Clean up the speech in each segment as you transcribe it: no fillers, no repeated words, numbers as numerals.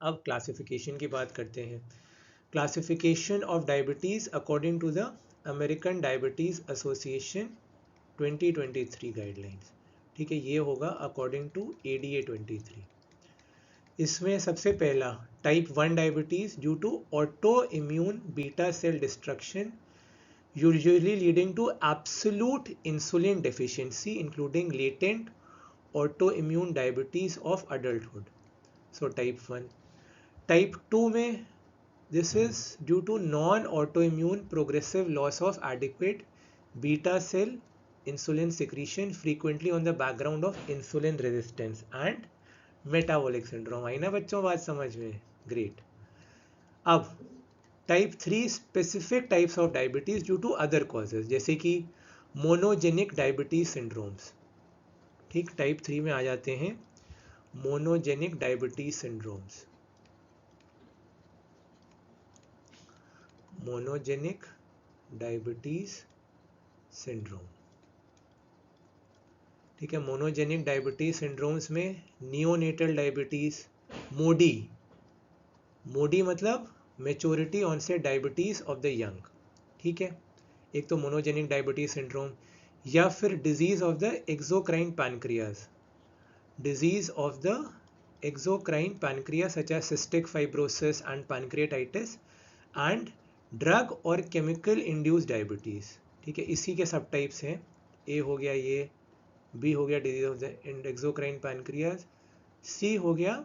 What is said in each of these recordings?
अब क्लासिफिकेशन की बात करते हैं। Classification of diabetes according to the American Diabetes Association 2023 guidelines. ठीक है, ये होगा अकॉर्डिंग टू ADA 23। इसमें सबसे पहला type 1 diabetes due to autoimmune beta cell destruction usually leading to absolute insulin deficiency including latent autoimmune diabetes of adulthood. So type 1. Type 2 में this is due to non-autoimmune progressive loss of adequate beta cell insulin secretion frequently on the background of insulin resistance and metabolic syndrome. आई ना बच्चों बात समझ में? Great. अब type 3 specific types of diabetes due to other causes, जैसे कि monogenic diabetes syndromes. ठीक, type 3 में आ जाते हैं monogenic diabetes syndromes. Monogenic diabetes syndrome. ठीक है, मोनोजेनिक डायबिटीज सिंड्रोम्स में नियोनेटल डायबिटीज, मोडी, मोडी मतलब maturity onset diabetes of the young. ठीक है, एक तो मोनोजेनिक डायबिटीज सिंड्रोम, या फिर disease of the exocrine pancreas, disease of the exocrine pancreas such as cystic fibrosis and pancreatitis and drug और chemical induced diabetes. ठीक है, इसी के सब टाइप्स हैं। ए हो गया ये, बी हो गया disease of the exocrine pancreas, C हो गया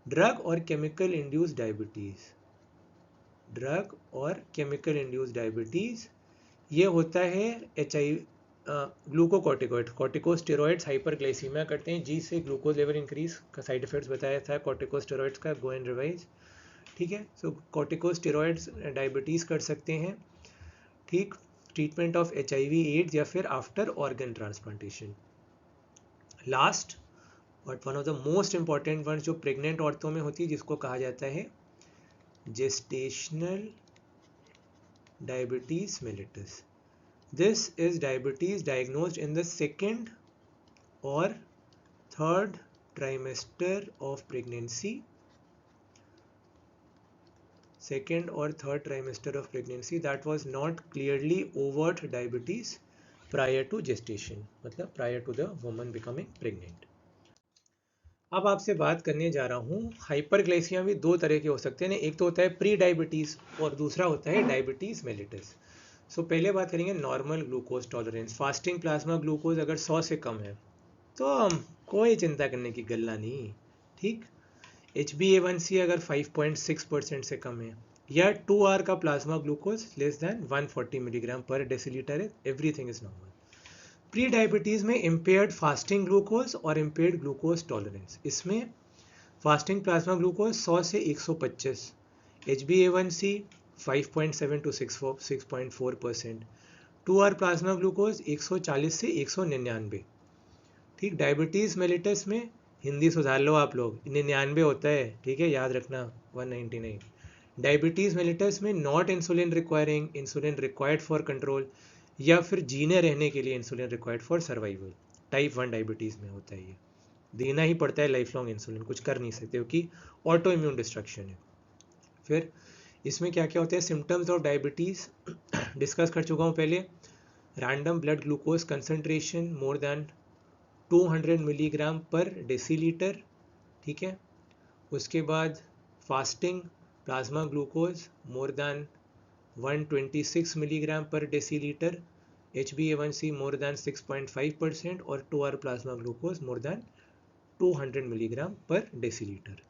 ड्रग और केमिकल इंड्यूस्ड डायबिटीज। ड्रग और केमिकल इंड्यूस्ड डायबिटीज ये होता है ग्लूकोकॉर्टिकॉइड, कॉर्टिकोस्टेरॉइड्स हाइपरग्लाइसीमिया करते हैं, जी से ग्लूकोज लेवल इंक्रीज का साइड इफेक्ट्स बताया था कॉर्टिकोस्टेरॉइड्स का, गो एंड रिवाइज। ठीक है, सो कॉर्टिकोस्टेरॉइड्स डायबिटीज कर सकते हैं। ठीक, ट्रीटमेंट ऑफ HIV एड्स या फिर after organ transplantation. Last but one of the most important one जो प्रेग्नेंट औरतों में होती है, जिसको कहा जाता है gestational diabetes mellitus. This is diabetes diagnosed in the second or third trimester of pregnancy. Second or third trimester of pregnancy that was not clearly overt diabetes prior to gestation, मतलब prior to the woman becoming pregnant. अब आपसे बात करने जा रहा हूँ, hyperglycaemia भी दो तरह के हो सकते हैं, एक तो होता है प्री डायबिटीज और दूसरा होता है डायबिटीज मेलिटस। सो पहले बात करेंगे normal glucose tolerance. Fasting plasma glucose अगर 100 से कम है तो कोई चिंता करने की गल्ला नहीं। ठीक, HbA1c अगर 5.6% से कम है या 2 आवर का plasma glucose less than 140 milligram per decilitre है, everything is normal. Pre diabetes में इम्पेयर्ड फास्टिंग ग्लूकोज और इम्पेयर्ड ग्लूकोज टॉलरेंस, इसमें फास्टिंग प्लाज्मा ग्लूकोज 100 से 125, HbA1c 5.7 to 6.4%, 2 hour plasma glucose 140 से 199। ठीक, डायबिटीज मेलिटस में हिंदी सुधार लो आप लोग, 99 होता है, ठीक है, याद रखना 199। डायबिटीज मेलिटस में not insulin requiring, insulin required for control, या फिर जीने रहने के लिए insulin required for survival. Type 1 diabetes में होता है, ये देना ही पड़ता है लाइफ लॉन्ग इंसुलिन, कुछ कर नहीं सकते क्योंकि ऑटो इम्यून डिस्ट्रक्शन है। फिर इसमें क्या क्या होता है, सिम्टम्स ऑफ डायबिटीज डिस्कस कर चुका हूँ पहले। Random blood glucose concentration more than 200 milligram per decilitre. ठीक है, उसके बाद fasting plasma glucose more than 126 milligram per decilitre, HbA1c more than 6.5% और 2 hour plasma glucose more than 200 milligram per decilitre.